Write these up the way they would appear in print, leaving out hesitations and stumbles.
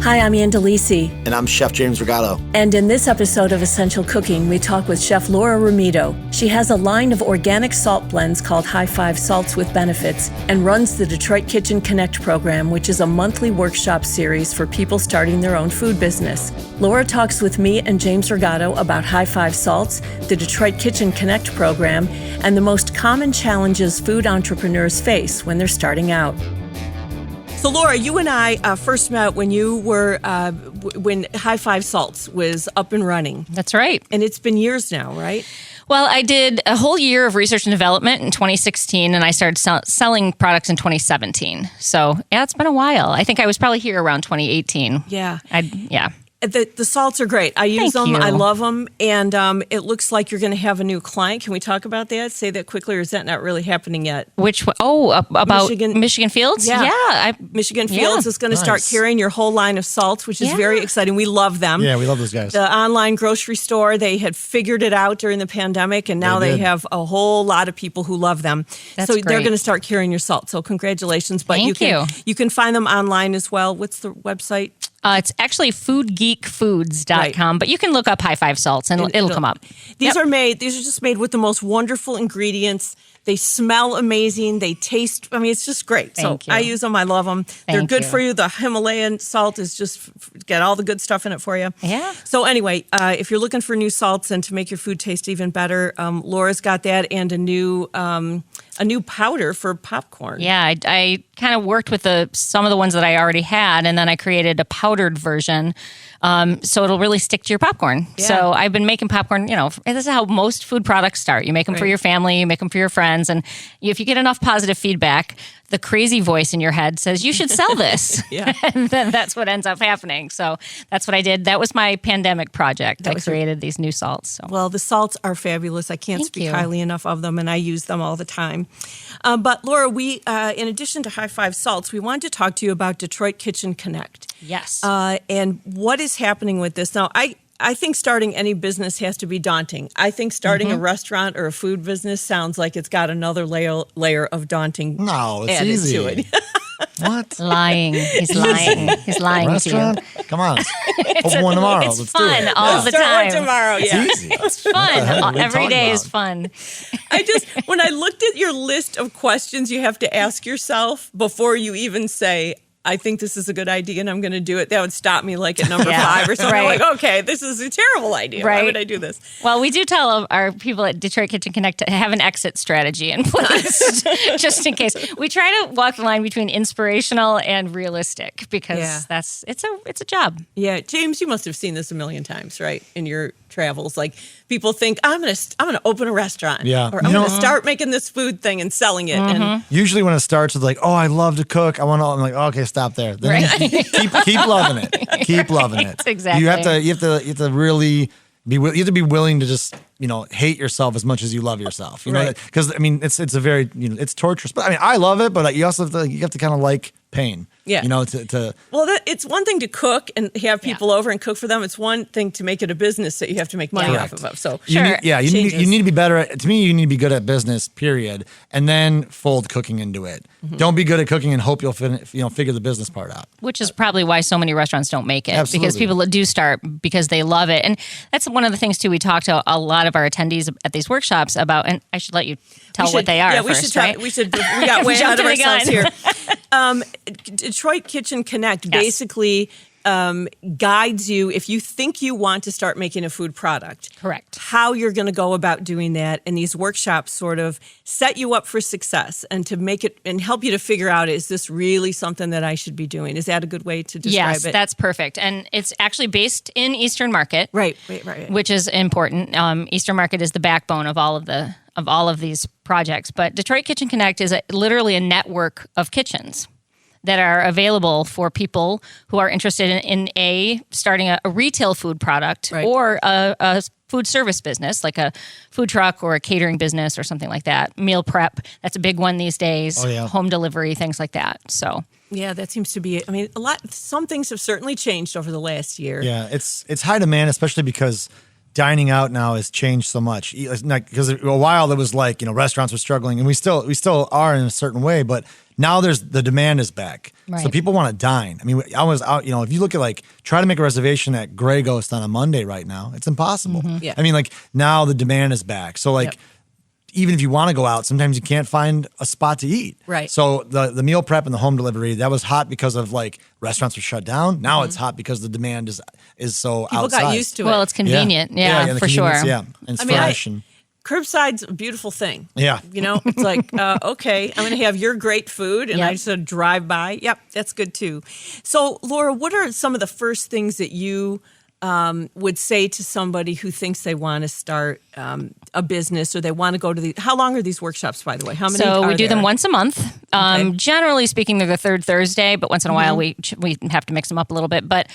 Hi, I'm Delisi. And I'm Chef James Rigato. And in this episode of Essential Cooking, we talk with Chef Laura Romito. She has a line of organic salt blends called High Five Salts with Benefits and runs the Detroit Kitchen Connect program, which is a monthly workshop series for people starting their own food business. Laura talks with me and James Rigato about High Five Salts, the Detroit Kitchen Connect program, and the most common challenges food entrepreneurs face when they're starting out. So, Laura, you and I first met when you were when High Five Salts was up and running. That's right. And it's been years now, right? Well, I did a whole year of research and development in 2016, and I started selling products in 2017. So, yeah, it's been a while. I think I was probably here around 2018. Yeah. Yeah. The salts are great. I use them. I love them. And it looks like you're going to have a new client. Can we talk about that? Say that quickly, or is that not really happening yet? Which one? Oh, about Michigan Fields? Yeah. Michigan Fields is going to start carrying your whole line of salts, which is very exciting. We love them. Yeah, we love those guys. The online grocery store, they had figured it out during the pandemic, and now they have a whole lot of people who love them. That's so great. they're going to start carrying your salt. So congratulations. But Thank you. You can find them online as well. What's the website? It's actually foodgeekfoods.com, but you can look up High Five Salts and it'll come up. These are just made with the most wonderful ingredients. They smell amazing. They taste, it's just great. Thank you. I use them. I love them. They're good for you. The Himalayan salt is just got all the good stuff in it for you. Yeah. So anyway, if you're looking for new salts and to make your food taste even better, Laura's got that and a new powder for popcorn. Yeah, I kind of worked with some of the ones that I already had, and then I created a powdered version, so it'll really stick to your popcorn. Yeah. So I've been making popcorn, this is how most food products start. You make them for your family, you make them for your friends, and if you get enough positive feedback, the crazy voice in your head says, you should sell this. And then that's what ends up happening. So that's what I did. That was my pandemic project. I created these new salts. So. Well, the salts are fabulous. I can't speak highly enough of them, and I use them all the time. But Laura, we, in addition to High Five Salts, we wanted to talk to you about Detroit Kitchen Connect. Yes. And what is happening with this. Now, I think starting any business has to be daunting. I think starting a restaurant or a food business sounds like it's got another layer of daunting added easy. to it. What? Lying. He's lying. He's lying Restaurant? to you. Come on. Open one tomorrow. It's Let's fun do it. all the Start time. one tomorrow, yeah. It's easy. It's fun. Every day is fun. When I looked at your list of questions you have to ask yourself before you even say, I think this is a good idea and I'm going to do it, that would stop me like at number 5 or something. Right. Like, okay, this is a terrible idea. Right. Why would I do this? Well, we do tell our people at Detroit Kitchen Connect to have an exit strategy in place, just in case. We try to walk the line between inspirational and realistic because it's a job. Yeah, James, you must have seen this a million times, right? In your travels, like people think I'm gonna open a restaurant, or I'm gonna start making this food thing and selling it. And usually when it starts with like, oh, I love to cook, I'm like, oh, okay, stop there. Then keep loving it. Keep loving it. Exactly. You have to really you have to be willing to just hate yourself as much as you love yourself. You know, because it's a very it's torturous. But I love it, but you also have to kind of like pain. Yeah. Well, it's one thing to cook and have people over and cook for them. It's one thing to make it a business that you have to make money off of. So you need to be better at. To me, you need to be good at business. Period, and then fold cooking into it. Mm-hmm. Don't be good at cooking and hope you'll figure the business part out. Which is probably why so many restaurants don't make it. Absolutely. Because people do start because they love it, and that's one of the things too. We talk to a lot of our attendees at these workshops about, and I should let you tell what they are. Yeah, first, right? We got way out of ourselves here. Detroit Kitchen Connect basically guides you if you think you want to start making a food product. Correct. How you're going to go about doing that, and these workshops sort of set you up for success and to make it and help you to figure out, is this really something that I should be doing? Is that a good way to describe it? Yes, that's perfect. And it's actually based in Eastern Market. Right. Which is important. Eastern Market is the backbone of all of these projects. But Detroit Kitchen Connect is literally a network of kitchens that are available for people who are interested in starting a retail food product or a food service business, like a food truck or a catering business or something like that. Meal prep, that's a big one these days. Oh, yeah. Home delivery, things like that. So yeah, that seems to be, a lot. Some things have certainly changed over the last year. Yeah, it's high demand, especially because dining out now has changed so much. Because a while it was like, restaurants were struggling, and we still are in a certain way, but Now the demand is back. So Right. people want to dine. I mean, I was out, if you look at try to make a reservation at Grey Ghost on a Monday right now, it's impossible. Yeah. I mean, now the demand is back. So Yep. even if you want to go out, sometimes you can't find a spot to eat. Right. So the meal prep and the home delivery, that was hot because of restaurants were shut down. Now it's hot because the demand is so People outsized. got used to it. Well, it's convenient. Yeah, and the for sure. convenience, Yeah, and it's fresh. And Curbside's a beautiful thing. Yeah. It's like, okay, I'm going to have your great food and Yep. I just drive by. Yep, that's good too. So, Laura, what are some of the first things that you would say to somebody who thinks they want to start a business or they want to go to how long are these workshops, by the way? How many So are we do them there? once a month. Okay. Generally speaking, they're the third Thursday, but once in a while we have to mix them up a little bit. But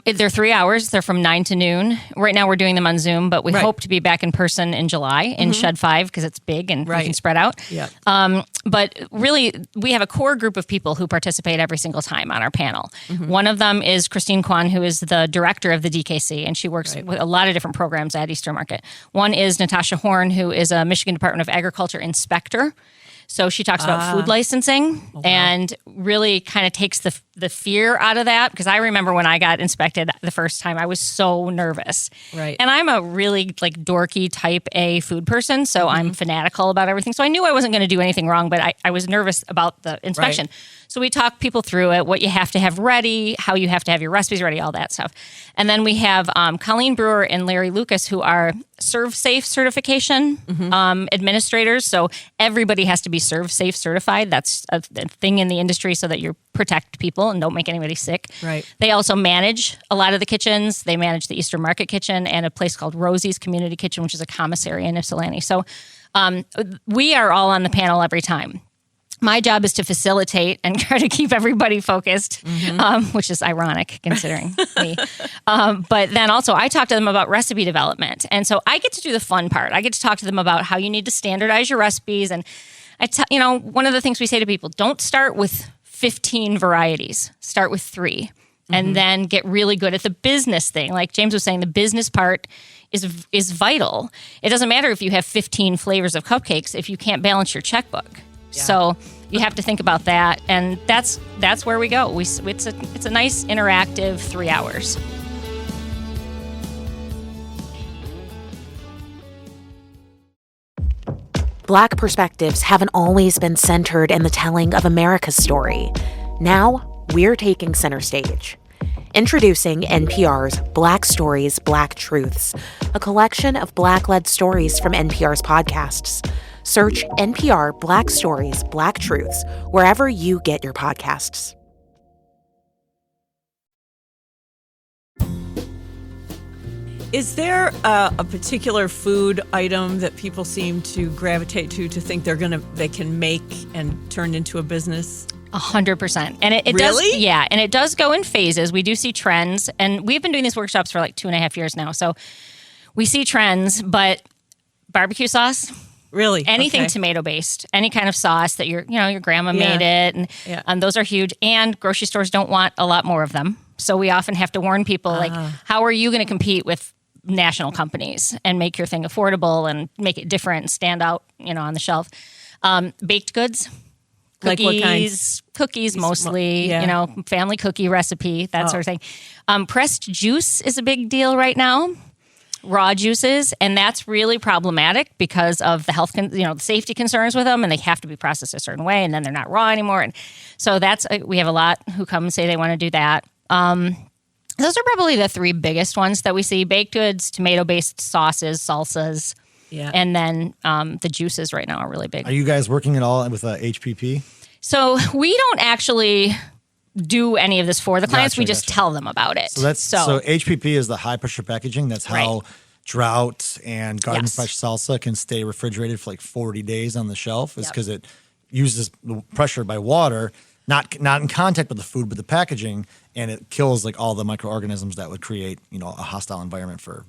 they're 3 hours. They're from 9 to noon. Right now we're doing them on Zoom, but we Right. hope to be back in person in July in Shed 5 because it's big and we Right. can spread out. Yeah. But really, we have a core group of people who participate every single time on our panel. One of them is Christine Kwan, who is the director of the DKC, and she works with a lot of different programs at Eastern Market. One is Natasha Horn, who is a Michigan Department of Agriculture inspector. So she talks about food licensing and really kind of takes the fear out of that. Because I remember when I got inspected the first time, I was so nervous. Right. And I'm a really dorky type A food person, so I'm fanatical about everything. So I knew I wasn't going to do anything wrong, but I was nervous about the inspection. Right. So we talk people through it, what you have to have ready, how you have to have your recipes ready, all that stuff. And then we have Colleen Brewer and Larry Lucas, who are Serve Safe certification administrators. So everybody has to be Serve Safe certified. That's a thing in the industry so that you protect people and don't make anybody sick. Right. They also manage a lot of the kitchens. They manage the Eastern Market Kitchen and a place called Rosie's Community Kitchen, which is a commissary in Ypsilanti. So we are all on the panel every time. My job is to facilitate and try to keep everybody focused, which is ironic considering me. But then also I talk to them about recipe development. And so I get to do the fun part. I get to talk to them about how you need to standardize your recipes. And one of the things we say to people, don't start with 15 varieties. Start with 3. And then get really good at the business thing. Like James was saying, the business part is vital. It doesn't matter if you have 15 flavors of cupcakes if you can't balance your checkbook. Yeah. So you have to think about that, and that's where we go. It's a nice interactive 3 hours. Black perspectives haven't always been centered in the telling of America's story. Now, we're taking center stage. Introducing NPR's Black Stories, Black Truths, a collection of Black-led stories from NPR's podcasts. Search NPR Black Stories, Black Truths wherever you get your podcasts. Is there a particular food item that people seem to gravitate to think they can make and turn into a business? 100%. And it Really? does, yeah. And it does go in phases. We do see trends, and we've been doing these workshops for 2.5 years now. So we see trends, but barbecue sauce, Really? anything Okay. tomato based, any kind of sauce that your grandma made it, and those are huge. And grocery stores don't want a lot more of them. So we often have to warn people how are you going to compete with national companies and make your thing affordable and make it different and stand out, on the shelf. Baked goods. Like what kinds? Cookies mostly, Yeah. family cookie recipe, that sort of thing. Pressed juice is a big deal right now. Raw juices, and that's really problematic because of the health, the safety concerns with them, and they have to be processed a certain way, and then they're not raw anymore. And so we have a lot who come and say they want to do that. Those are probably the 3 biggest ones that we see: baked goods, tomato-based sauces, salsas. Yeah. And then the juices right now are really big. Are you guys working at all with HPP? So we don't actually do any of this for the clients. Gotcha, We just tell them about it. So HPP is the high pressure packaging. That's how drought and garden Yes. fresh salsa can stay refrigerated for 40 days on the shelf. Is Yep. because it uses the pressure by water, not in contact with the food, but the packaging, and it kills all the microorganisms that would create a hostile environment for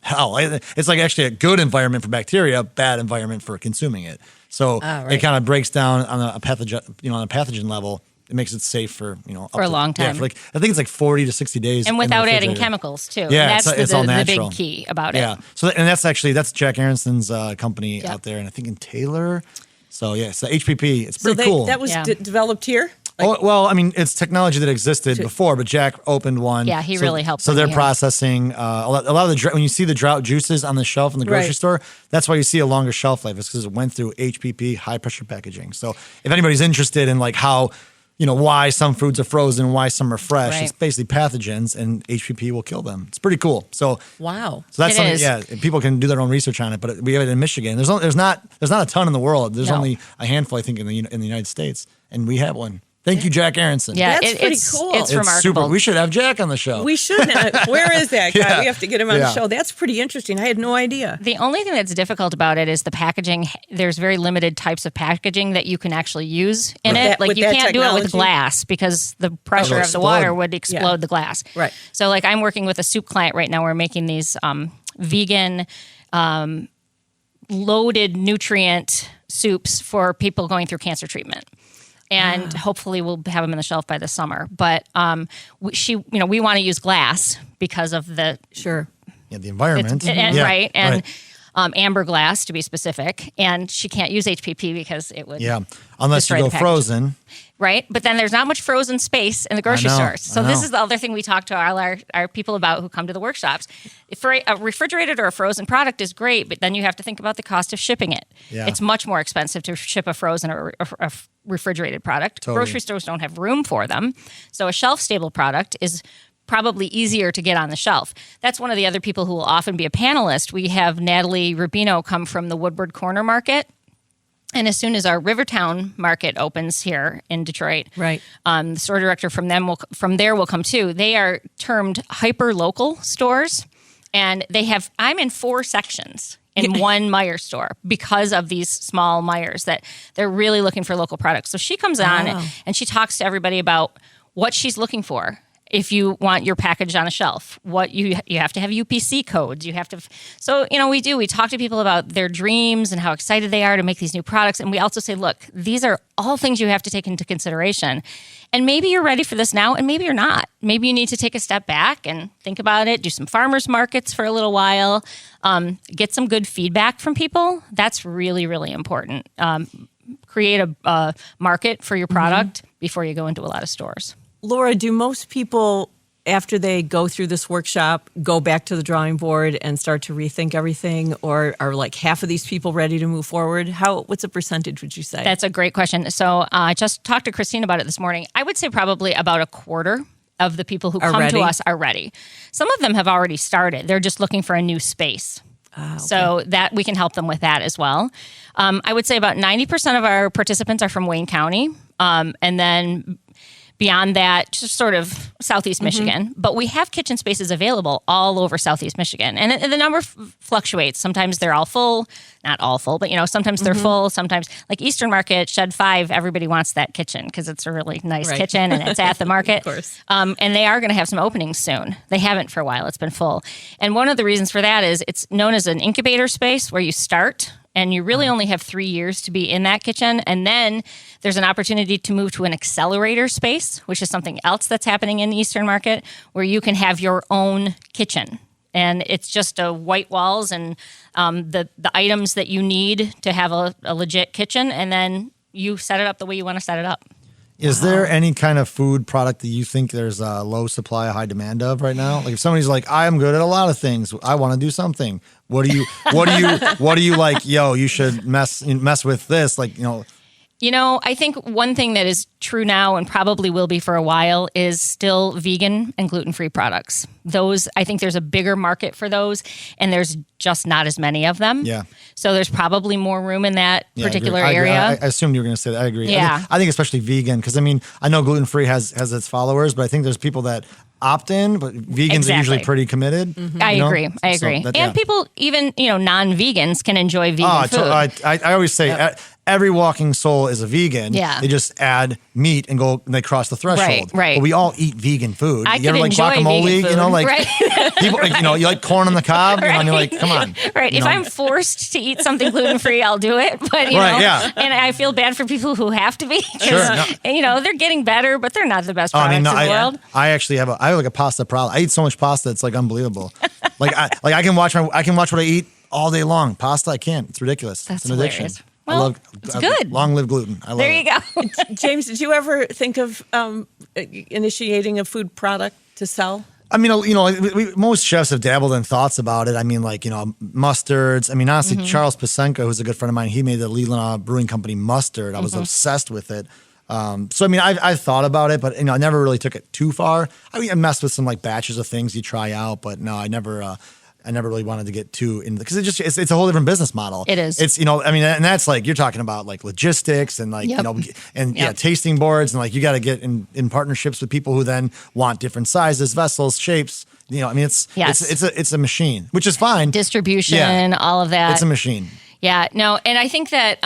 hell. It's actually a good environment for bacteria, bad environment for consuming it. So it kind of breaks down on a pathogen level. It makes it safe for For a long time. Yeah, I think it's 40 to 60 days, and in the without adding refrigerator. chemicals too. Yeah, That's it's all the natural. big key about it. Yeah. So that's Jack Aronson's company out there, and I think in Taylor. So yeah, so HPP, it's pretty cool. That was developed here? Well, I mean, it's technology that existed before, but Jack opened one. Yeah, he really helped. So they're processing a lot of the when you see the drought juices on the shelf in the grocery store, that's why you see a longer shelf life. It's because it went through HPP, high pressure packaging. So if anybody's interested in like how, why some foods are frozen, why some are fresh, it's basically pathogens, and HPP will kill them. It's pretty cool. So wow. So that's something. Yeah, people can do their own research on it. But we have it in Michigan. There's not a ton in the world. There's only a handful, I think, in the United States, and we have one. Thank you, Jack Aronson. Yeah, that's pretty cool. It's remarkable. Super. We should have Jack on the show. We should. Where is that guy? We have to get him on the show. That's pretty interesting. I had no idea. The only thing that's difficult about it is the packaging. There's very limited types of packaging that you can actually use in it. Like you can't do it with glass because the pressure of the water would explode the glass. Right. So like I'm working with a soup client right now. We're making these vegan loaded nutrient soups for people going through cancer treatment. And hopefully we'll have them in the shelf by the summer. But we want to use glass because of the the environment, right? And amber glass to be specific. And she can't use HPP because it would unless you go frozen. Right, but then there's not much frozen space in the grocery stores. So this is the other thing we talk to all our people about who come to the workshops. For a refrigerated or a frozen product is great, but then you have to think about the cost of shipping it. Yeah. It's much more expensive to ship a frozen or a refrigerated product. Totally. Grocery stores don't have room for them. So a shelf-stable product is probably easier to get on the shelf. That's one of the other people who will often be a panelist. We have Natalie Rubino come from the Woodward Corner Market. And as soon as our Rivertown market opens here in Detroit, the store director from there will come too. They are termed hyper-local stores, and I'm in 4 sections in one Meijer store because of these small Meijers that they're really looking for local products. So she comes on and she talks to everybody about what she's looking for. If you want your package on a shelf, what you have to have UPC codes. You have to. So we talk to people about their dreams and how excited they are to make these new products, and we also say, look, these are all things you have to take into consideration, and maybe you're ready for this now, and maybe you're not. Maybe you need to take a step back and think about it. Do some farmers markets for a little while. Get some good feedback from people. That's really, really important. Create a market for your product before you go into a lot of stores. Laura, do most people, after they go through this workshop, go back to the drawing board and start to rethink everything? Or are like half of these people ready to move forward? What's a percentage, would you say? That's a great question. So I just talked to Christine about it this morning. I would say probably about a quarter of the people who come to us are ready. Some of them have already started. They're just looking for a new space. Okay. So that we can help them with that as well. I would say about 90% of our participants are from Wayne County. And then beyond that, just sort of Southeast Michigan. But we have kitchen spaces available all over Southeast Michigan. And the number fluctuates. Sometimes they're all full, not all full, but sometimes they're full. Sometimes, like Eastern Market, Shed 5, everybody wants that kitchen because it's a really nice kitchen and it's at the market. Of course. And they are going to have some openings soon. They haven't for a while. It's been full. And one of the reasons for that is it's known as an incubator space where you start and you really only have 3 years to be in that kitchen. And then there's an opportunity to move to an accelerator space, which is something else that's happening in the Eastern Market, where you can have your own kitchen. And it's just white walls and the items that you need to have a legit kitchen. And then you set it up the way you want to set it up. Is there any kind of food product that you think there's a low supply, high demand of right now? Like if somebody's like, I'm good at a lot of things, I want to do something. What do you like? Yo, you should mess with this. I think one thing that is true now and probably will be for a while is still vegan and gluten-free products. Those, I think there's a bigger market for those, and there's just not as many of them. Yeah. So there's probably more room in that particular area. I assumed you were going to say that. I agree. Yeah. I think especially vegan, because I know gluten-free has its followers, but I think there's people that opt in, but vegans are usually pretty committed. Mm-hmm. I agree. And people, even non-vegans, can enjoy vegan food. I always say every walking soul is a vegan. Yeah. They just add meat and they cross the threshold. Right. But we all eat vegan food. I you ever like guacamole? People, you like corn on the cob? And you're like, come on. Right. If I'm forced to eat something gluten-free, I'll do it. But and I feel bad for people who have to be. Sure. They're getting better, but they're not the best products in the world. I actually have a pasta problem. I eat so much pasta, it's like unbelievable. I can watch what I eat all day long. Pasta, I can't. It's ridiculous. That's it's an addiction. Hilarious. Well, it's good. Long live gluten. I love There it. you go. James, did you ever think of initiating a food product to sell? I mean, most chefs have dabbled in thoughts about it. I mean, mustards. I mean, honestly, Charles Pasenko, who's a good friend of mine, he made the Leelanau Brewing Company mustard. I was obsessed with it. So, I mean, I've thought about it, but, I never really took it too far. I mean, I messed with some, batches of things you try out, but no, I never really wanted to get too into because it's a whole different business model. It is. It's, and that's you're talking about logistics and tasting boards and you got to get in partnerships with people who then want different sizes, vessels, shapes. It's a machine, which is fine. Distribution, all of that. It's a machine. Yeah, no, and I think that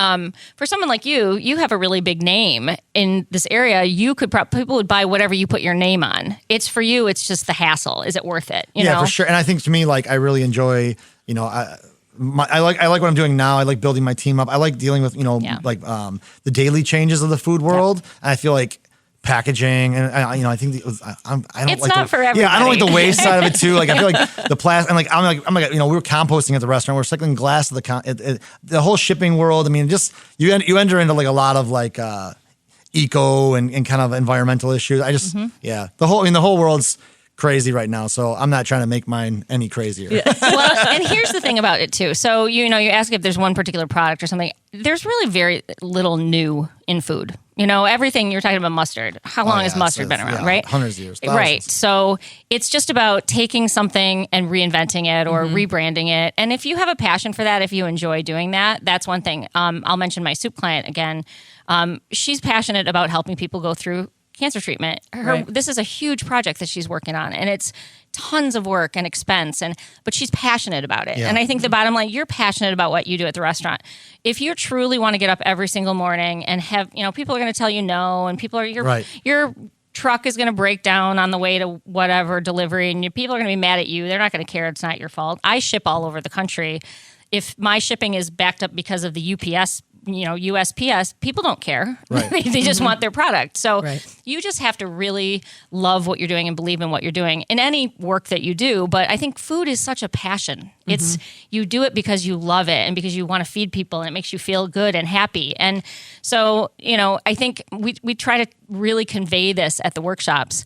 for someone like you have a really big name in this area. You could people would buy whatever you put your name on. It's for you. It's just the hassle. Is it worth it? You know? For sure. And I think to me, I really enjoy. I like what I'm doing now. I like building my team up. I like dealing with the daily changes of the food world. Yep. And I feel like packaging and I think I don't it's like not for everybody. I don't like the waste side of it too. I feel like the plastic and I'm we were composting at the restaurant. We're recycling glass of the whole shipping world. I mean, just you enter into a lot of eco and kind of environmental issues. I just the whole world's crazy right now, so I'm not trying to make mine any crazier. Yeah. Well, and here's the thing about it too. So you ask if there's one particular product or something. There's really very little new in food. Everything you're talking about mustard. How long has mustard been around, right? Hundreds of years. Thousands. Right. So it's just about taking something and reinventing it or rebranding it. And if you have a passion for that, if you enjoy doing that, that's one thing. I'll mention my soup client again. She's passionate about helping people go through cancer treatment. This is a huge project that she's working on, and it's tons of work and expense, but she's passionate about it. Yeah. And I think the bottom line, you're passionate about what you do at the restaurant. If you truly want to get up every single morning and have, people are going to tell you no, and your truck is going to break down on the way to whatever delivery, and people are going to be mad at you. They're not going to care. It's not your fault. I ship all over the country. If my shipping is backed up because of the UPS, USPS, people don't care. Right. They just want their product. So you just have to really love what you're doing and believe in what you're doing in any work that you do. But I think food is such a passion. It's you do it because you love it and because you want to feed people and it makes you feel good and happy. And so, I think we try to really convey this at the workshops.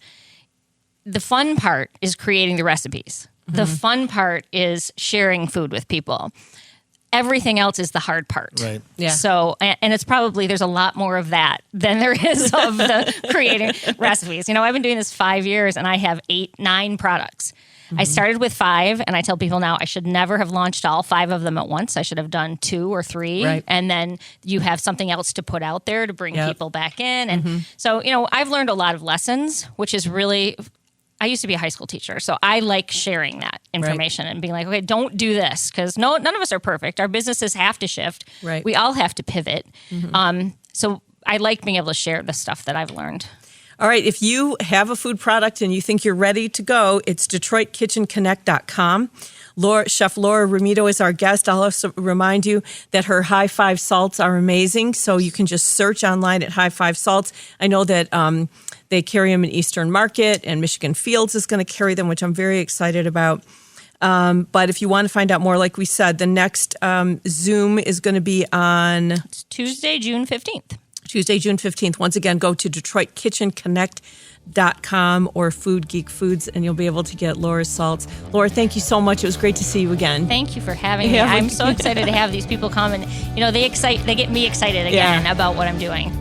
The fun part is creating the recipes. The fun part is sharing food with people. Everything else is the hard part. Right. Yeah. So, and it's probably, there's a lot more of that than there is of the creating recipes. I've been doing this 5 years and I have 9 products. I started with 5 and I tell people now I should never have launched all 5 of them at once. I should have done 2 or 3. Right. And then you have something else to put out there to bring people back in. And so, I've learned a lot of lessons, which is really... I used to be a high school teacher, so I like sharing that information and being like, okay, don't do this because none of us are perfect. Our businesses have to shift. Right. We all have to pivot. So I like being able to share the stuff that I've learned. All right. If you have a food product and you think you're ready to go, it's DetroitKitchenConnect.com. Chef Laura Romito is our guest. I'll also remind you that her High Five salts are amazing, so you can just search online at High Five salts. I know that they carry them in Eastern Market, and Michigan Fields is going to carry them, which I'm very excited about. But if you want to find out more, like we said, the next Zoom is going to be on... It's Tuesday, June 15th. Tuesday, June 15th. Once again, go to DetroitKitchenConnect.com or Food Geek Foods, and you'll be able to get Laura's salts. Laura, thank you so much. It was great to see you again. Thank you for having me. I'm so excited to have these people come, and they get me excited again about what I'm doing.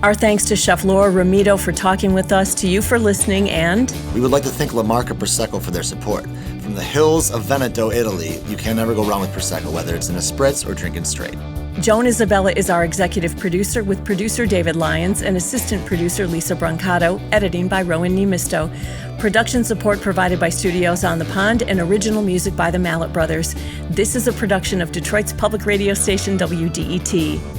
Our thanks to Chef Laura Romito for talking with us, to you for listening, and... We would like to thank La Marca Prosecco for their support. From the hills of Veneto, Italy, you can never go wrong with Prosecco, whether it's in a spritz or drinking straight. Joan Isabella is our executive producer, with producer David Lyons and assistant producer Lisa Brancato, editing by Rowan Nemisto. Production support provided by Studios on the Pond and original music by the Mallet Brothers. This is a production of Detroit's public radio station, WDET.